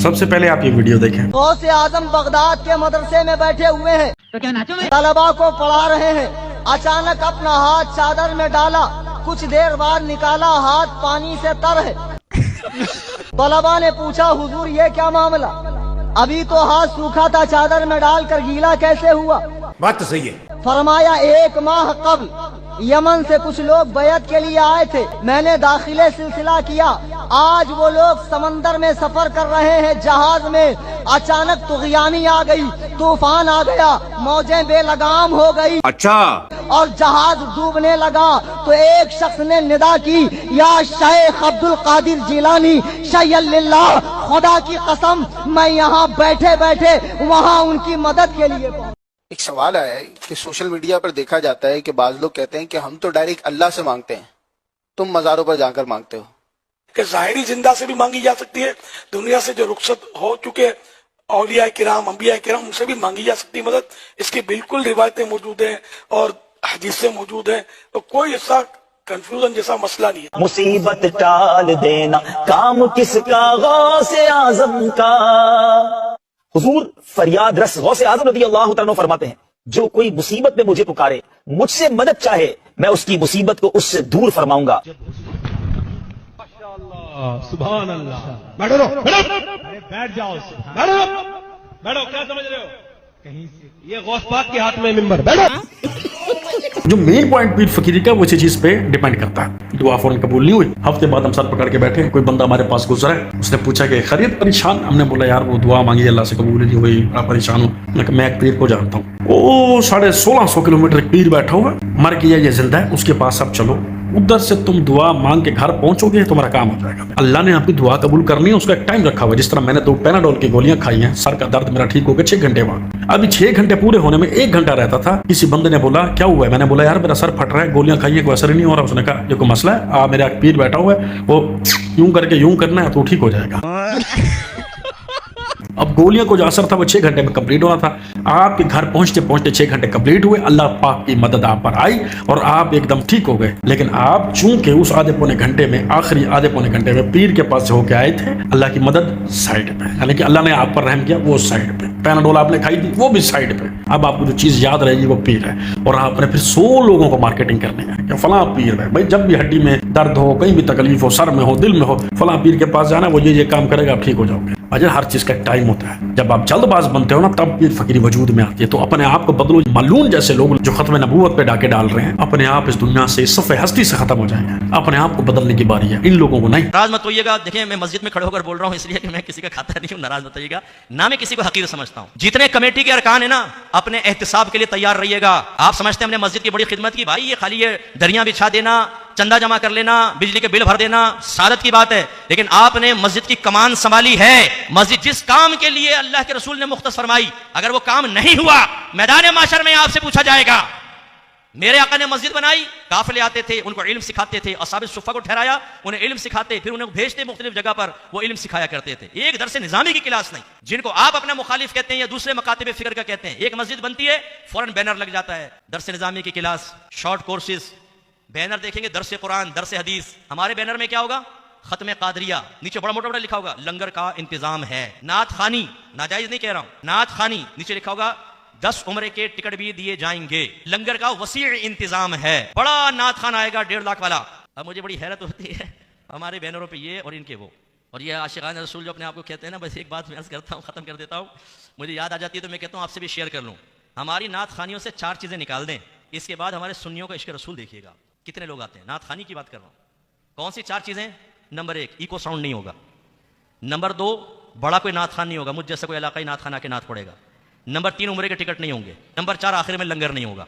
सबसे पहले आप ये वीडियो देखें। गौसे आजम बगदाद के मदरसे में बैठे हुए हैं, तो क्या नाचो में तलबा को पढ़ा रहे हैं। अचानक अपना हाथ चादर में डाला, कुछ देर बाद निकाला, हाथ पानी से तर है। तलबा ने पूछा, हुजूर ये क्या मामला? अभी तो हाथ सूखा था, चादर में डालकर गीला कैसे हुआ? बात तो सही है। फरमाया, 1 माह कब्ल यमन से कुछ लोग बैत के लिए आए थे, मैंने दाखिले सिलसिला किया। आज वो लोग समंदर में सफर कर रहे हैं, जहाज में अचानक तुग़यानी आ गई, तूफान आ गया, मौजें बेलगाम हो गई। अच्छा। और जहाज डूबने लगा तो एक शख्स ने निदा की, या शेख अब्दुल कादिर जिलानी शय्यल्लाह, खुदा की कसम मैं यहाँ बैठे बैठे वहाँ उनकी मदद के लिए पहुंचा। एक सवाल आया है कि सोशल मीडिया पर देखा जाता है कि बाज लोग कहते हैं कि हम तो डायरेक्ट अल्लाह से मांगते हैं, तुम मज़ारों पर जाकर मांगते हो। कि ज़ाहिरी जिंदा से भी मांगी जा सकती है, दुनिया से जो रुखसत हो चुके औलिया किराम अंबिया किराम उनसे भी मांगी जा सकती है मदद। इसकी बिल्कुल रिवायतें मौजूद हैं और हदीसें मौजूद हैं, तो कोई ऐसा कंफ्यूजन जैसा मसला नहीं है। मुसीबत टाल देना काम किसका, गौसे आजम का। हुजूर फरियाद रस गौसे आजम रज़ी अल्लाह तआला अन्हु फरमाते हैं, जो कोई मुसीबत में मुझे पुकारे, मुझसे मदद चाहे, मैं उसकी मुसीबत को उससे दूर फरमाऊंगा। सुभान अल्लाह। बैठो अरे बैठ जाओ, बैठो क्या समझ रहे हो? कहीं से ये गौस पाक के हाथ में मिंबर, बैठो। जो मेन पॉइंट पीर फकीरी का वो इसी चीज पे डिपेंड करता है। दुआ फौरन कबूल नहीं हुई, हफ्ते बाद हम सर पकड़ के बैठे, कोई बंदा हमारे पास गुजरा है, उसने पूछा कि खैरियत, परेशान? हमने बोला यार वो दुआ मांगी अल्लाह से कबूल नहीं हुई, बड़ा परेशान हूँ। मैं एक पीर को जानता हूँ, वो 1650 किलोमीटर एक पीर बैठा हुआ, मर गया ये जिंदा है, उसके पास अब चलो, उधर से तुम दुआ मांग के घर पहुंचोगे, तुम्हारा काम हो जाएगा। अल्लाह ने आपकी दुआ कबूल करनी है, उसका एक टाइम रखा हुआ। जिस तरह मैंने 2 पैनाडोल की गोलियां खाई हैं, सर का दर्द मेरा ठीक हो गया 6 घंटे बाद। अभी 6 घंटे पूरे होने में 1 घंटा रहता था। किसी बंदे ने बोला क्या हुआ है? मैंने बोला यार मेरा सर फट रहा है, गोलियां खाई है, कोई असर ही नहीं हो रहा। उसने कहा ये कोई मसला है, मेरा एक पीर बैठा हुआ है, वो यूं करके यूं करना है तो ठीक हो जाएगा। अब गोलियों को जो असर था वो 6 घंटे में कंप्लीट होना था। आपके घर पहुंचते पहुंचते 6 घंटे कंप्लीट हुए, अल्लाह पाक की मदद आप पर आई और आप एकदम ठीक हो गए। लेकिन आप चूंकि उस आधे पौने घंटे में, आखिरी आधे पौने घंटे में पीर के पास होके आए थे, अल्लाह की मदद साइड पे, यानी कि अल्लाह ने आप पर रहम किया, वो साइड पे। पैनाडोल आपने खाई थी, वो भी साइड पे। अब आपको जो चीज याद रहेगी वो पीर है, और आपने फिर 100 लोगों को मार्केटिंग करनी है कि फलां पीर है। भाई जब भी हड्डी में दर्द हो, कहीं भी तकलीफ हो, सर में हो, दिल में हो, फलां पीर के पास जाना, वो ये काम करेगा, आप ठीक हो जाओगे। अजर हर चीज का टाइम होता है। जब आप जल्दबाज बनते हो ना, तब पीर फकीरी वजूद में आती है। तो अपने आप को बदलो। मालून जैसे लोग जो खत्म नबूवत पे डाके डाल रहे हैं, अपने आप इस दुनिया से, इस सफ़े हस्ती से खत्म हो जाएंगे। अपने आप को बदलने की बारी है, इन लोगों को नहीं। नाराज मत होइएगा। देखिए मैं मस्जिद में खड़े होकर बोल रहा हूँ इसलिए कि मैं किसी का खाता नहीं हूँ, नाराज मत होइएगा। ना मैं किसी को हकीर समझता हूँ। जितने कमेटी के अरकान है ना, अपने एहतिसाब के लिए तैयार रहिएगा। आप समझते हैं हमने मस्जिद की बड़ी खिदमत की, भाई ये खाली ये दरिया बिछा देना, चंदा जमा कर लेना, बिजली के बिल भर देना, सादत की बात है। लेकिन आपने मस्जिद की कमान संभाली है। मस्जिद जिस काम के लिए अल्लाह के रसूल ने मुख्तस फरमाई, अगर वो काम नहीं हुआ, मैदान माशर में आपसे पूछा जाएगा। मेरे आका ने मस्जिद बनाई, काफिले आते थे, उनको इल्म सिखाते थे, असहाब सुफ़ा को ठहराया, उन्हें इल्म सिखाते, फिर उन्हें भेजते मुख्तलिफ जगह पर, वो इल्म सिखाया करते थे। एक दरसे निजामी की क्लास नहीं, जिनको आप अपना मुखालिफ कहते हैं या दूसरे मकातिब फिक्र का कहते हैं। एक मस्जिद बनती है, फौरन बैनर लग जाता है, दरसे निजामी की क्लास, शॉर्ट कोर्सेज। बैनर देखेंगे, दरसे कुरान, दरसे हदीस। हमारे बैनर में क्या होगा? खत्म कादरिया, नीचे बड़ा मोटा लिखा होगा, लंगर का इंतजाम है। नात खानी, नाजायज नहीं कह रहा हूं, नात खानी, नीचे लिखा होगा 10 उम्रे के टिकट भी दिए जाएंगे। लंगर का वसी इंतजाम है, बड़ा नात खान आएगा 1.5 लाख वाला। अब मुझे बड़ी हैरत होती है, हमारे बैनरों पे ये और इनके वो, और ये आशिकान रसूल जो अपने आप को कहते हैं ना। बस एक बात मैं करता हूँ, खत्म कर देता हूँ, मुझे याद आ जाती है तो मैं कहता हूँ आपसे भी शेयर कर लूँ। हमारी नात खानियों से 4 चीजें निकाल दें, इसके बाद हमारे सुन्नियों का इश्क रसूल देखिएगा कितने लोग आते हैं। नात खानी की बात कर रहा हूँ। कौन सी 4 चीजें? नंबर 1, इको साउंड नहीं होगा। नंबर 2, बड़ा कोई नात खान नहीं होगा, मुझ जैसा कोई इलाकाई नात खाना के नात पड़ेगा। नंबर 3, उम्रे के टिकट नहीं होंगे। नंबर 4, आखिर में लंगर नहीं होगा।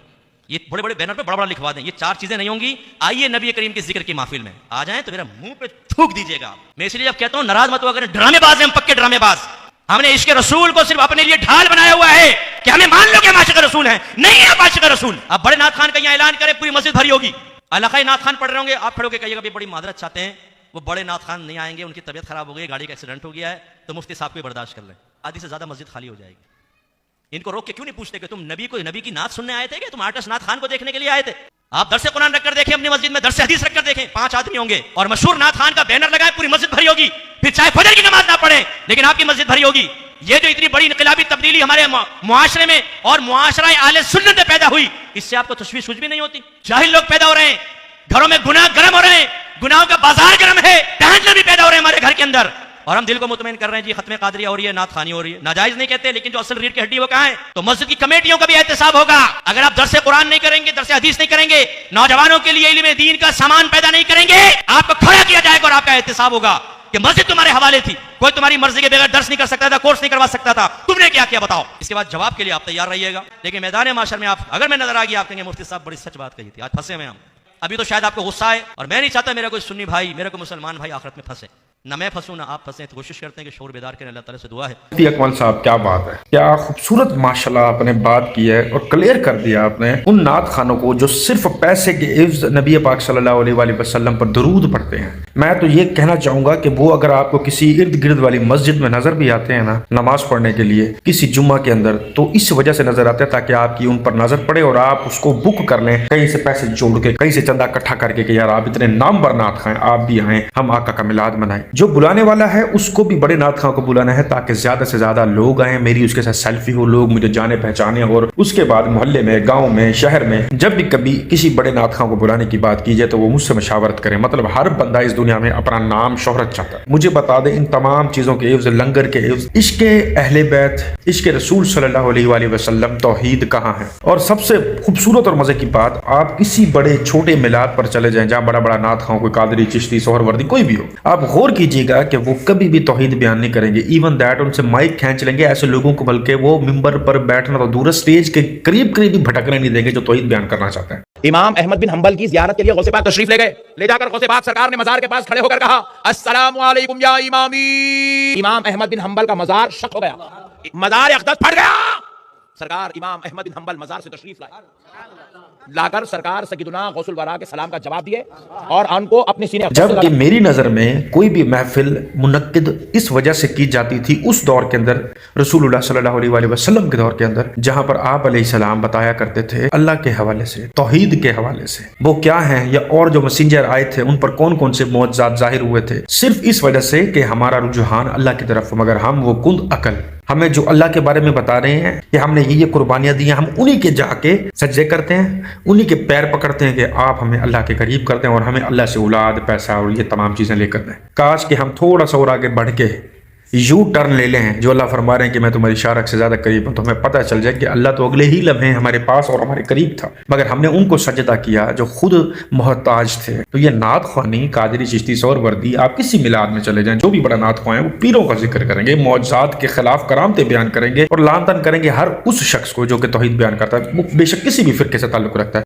ये बड़े बड़े बैनर पे बड़ा बड़ा लिखवा दें, ये 4 चीजें नहीं होंगी। आइए नबी करीम के जिक्र की महफिल में आ जाएं तो मेरा मुंह पे थूक दीजिएगा। मैं इसलिए जब कहता हूं नाराज मत हुआ करें, ड्रामेबाज हैं हम, पक्के ड्रामेबाज। हमने इश्क रसूल को सिर्फ अपने लिए ढाल बनाया हुआ है कि हमें मान लो कि हम आशिक रसूल हैं। नहीं है आशिक रसूल। अब बड़े नाथ खान का यहां ऐलान करें, पूरी मस्जिद भरी होगी, इलाकाई नाथ खान पढ़ रहे होंगे, आप खड़े होकर कहिएगा भी बड़ी मादरत चाहते हैं, वो बड़े नाथ खान नहीं आएंगे, उनकी तबीयत खराब हो गई, गाड़ी का एक्सीडेंट हो गया है, तो मुफ्ती साहब को बर्दाश्त कर लें। आधी से ज्यादा मस्जिद खाली हो जाएगी। इनको रोक के क्यों नहीं पूछते कि तुम नबी की नात सुनने आए थे कि तुम आर्टिस्ट नाथ खान को देखने के लिए आए थे? आप दरसे कुरान रखकर देखें अपनी मस्जिद में, दरसे हदीस रखकर देखें, 5 आदमी होंगे और मशहूर नाथ खान का बैनर लगाए, पूरी मस्जिद भरी होगी, फिर चाहे फजर की नमाज ना पढ़े लेकिन आपकी मस्जिद भरी होगी। ये जो इतनी बड़ी इनकलाबी तब्दीली हमारे मुआशरे में और मुआशरा आले सुन्नत में पैदा हुई, इससे आपको तशवीश कुछ भी नहीं होती। जाहिल लोग पैदा हो रहे हैं, घरों में गुनाह गर्म हो रहे हैं, गुनाहों का बाजार गर्म है, तहज्जुद भी पैदा हो रहे हैं हमारे घर के अंदर, और हम दिल को मुतमईन कर रहे हैं जी खत्म कादरिया हो रही है, नात खानी हो रही है। नाजायज नहीं कहते, लेकिन जो असल रीढ़ की हड्डी वो कहां है? तो मस्जिद की कमेटियों का भी एहतसाब होगा। अगर आप दरसे कुरान नहीं करेंगे, दरसे हदीस नहीं करेंगे, नौजवानों के लिए इल्म दीन का सामान पैदा नहीं करेंगे, आपको खड़ा किया जाएगा और आपका एहतसाब होगा कि मस्जिद तुम्हारे हवाले थी, कोई तुम्हारी मर्जी के बगैर दर्श नहीं कर सकता था, कोर्स नहीं करवा सकता था, तुमने क्या किया बताओ। इसके बाद जवाब के लिए आप तैयार रहिएगा। लेकिन मैदान माशर में आप अगर मैं नजर आ गया, आप कहेंगे मुफ्ती साहब बड़ी सच बात कही थी, आज फंसे में हम। अभी तो शायद आपको गुस्सा है, और मैं नहीं चाहता मेरा कोई सुन्नी भाई, मेरा कोई मुसलमान भाई आखिरत में फंसे, ना मैं फंसूं ना आप फंसे। तो कोशिश करते हैं कि शऊर बेदार करें, अल्लाह ताला से दुआ है। मुफ्ती अकमल साहब क्या बात है, क्या खूबसूरत माशाल्लाह आपने बात की है और क्लियर कर दिया आपने उन नात खानों को जो सिर्फ पैसे के एवज नबी पाक सल्लल्लाहु अलैहि वसल्लम पर दरूद पढ़ते हैं। मैं तो ये कहना चाहूंगा कि वो अगर आपको किसी इर्द गिर्द वाली मस्जिद में नजर भी आते हैं ना नमाज पढ़ने के लिए किसी जुम्मा के अंदर, तो इस वजह से नजर आते हैं ताकि आपकी उन पर नजर पड़े और आप उसको बुक कर लें, कहीं से पैसे जोड़ के, कहीं से चंदा इकट्ठा करके कि यार आप इतने नामवर नात खाएं, आप भी आए, हम आका का मिलाद मनाएं। जो बुलाने वाला है उसको भी बड़े नात खां को बुलाना है ताकि ज्यादा से ज्यादा लोग आए, मेरी उसके साथ सेल्फी हो, लोग मुझे जाने पहचाने, और उसके बाद मोहल्ले में, गांव में, शहर में जब भी कभी किसी बड़े नात खां को बुलाने की बात की जाए तो वो मुझसे मशावरत करें। मतलब हर बंदा इस दुनिया में अपना नाम शोहरत चाहता है। मुझे बता दें इन तमाम चीजों के एवज, लंगर के एवज, इश्के अहले बैत, इश्के रसूल सल्लल्लाहु अलैहि वसल्लम, तौहीद कहाँ है। और सबसे खूबसूरत और मजे की बात, आप किसी बड़े छोटे मिलाद पर चले जाएं जहाँ बड़ा बड़ा नात खां, कोई कादरी, चिश्ती, सोहरवर्दी कोई भी हो, आप गौर कीजिएगा कि वो कभी भी तौहीद बयान नहीं करेंगे। इवन दैट उनसे माइक खींच लेंगे ऐसे लोगों को, बल्कि वो मिंबर पर बैठना तो दूर, स्टेज के करीब करीब भी भटकने नहीं देंगे जो तौहीद बयान करना चाहते हैं। इमाम अहमद बिन हंबल की जियारत के लिए गौसे पाक तशरीफ ले गए। ले जाकर गौसे पाक सरकार ने मजार के पास खड़े होकर कहा, अस्सलामु अलैकुम या इमामी। इमाम अहमद बिन हंबल का मजार शक हो गया, मजार अक़दस फट गया। सरकार इमाम अहमद बिन हंबल मजार से तशरीफ लाए, लाकर सरकार सय्यदुना गौसुल वरा के सलाम का जवाब दिए और उनको अपने सीने। जबकि मेरी नजर में कोई भी महफिल मुनक्किद इस वजह से की जाती थी उस दौर के अंदर, रसूलुल्लाह सल्लल्लाहु अलैहि वसल्लम के दौर के अंदर, जहां पर आप अलैहिस्सलाम बताया करते थे अल्लाह के हवाले से, तौहीद के हवाले से वो क्या है, या और जो मैसेंजर आए थे उन पर कौन कौन से मौजज़ात जाहिर हुए थे, सिर्फ इस वजह से कि हमारा रुझान अल्लाह की तरफ। मगर हम वो कुंद अकल, हमें जो अल्लाह के बारे में बता रहे हैं कि हमने ये कुर्बानियां दी हैं, हम उन्हीं के जाके सज्जे करते हैं, उन्हीं के पैर पकड़ते हैं कि आप हमें अल्लाह के करीब करते हैं और हमें अल्लाह से औलाद, पैसा और ये तमाम चीजें लेकर दें। काश कि हम थोड़ा सा और आगे बढ़ के यू टर्न ले लें जो अल्लाह फरमा रहे हैं कि मैं तुम्हारी शारक से ज्यादा करीब हूं, तो हमें पता चल जाए कि अल्लाह तो अगले ही लम्हे हमारे पास और हमारे करीब था, मगर हमने उनको सजदा किया जो खुद मोहताज थे। तो ये नात ख्वानी, कादरी, चिश्ती, सोहरवर्दी, आप किसी मिलाद में चले जाएं, जो भी बड़ा नात ख्वां है वो पीरों का जिक्र करेंगे, मौजज़ात के खिलाफ करामते बयान करेंगे और लान तान करेंगे हर उस शख्स को जो कि तौहीद बयान करता है, वो बेशक किसी भी फिरके से ताल्लुक रखता है।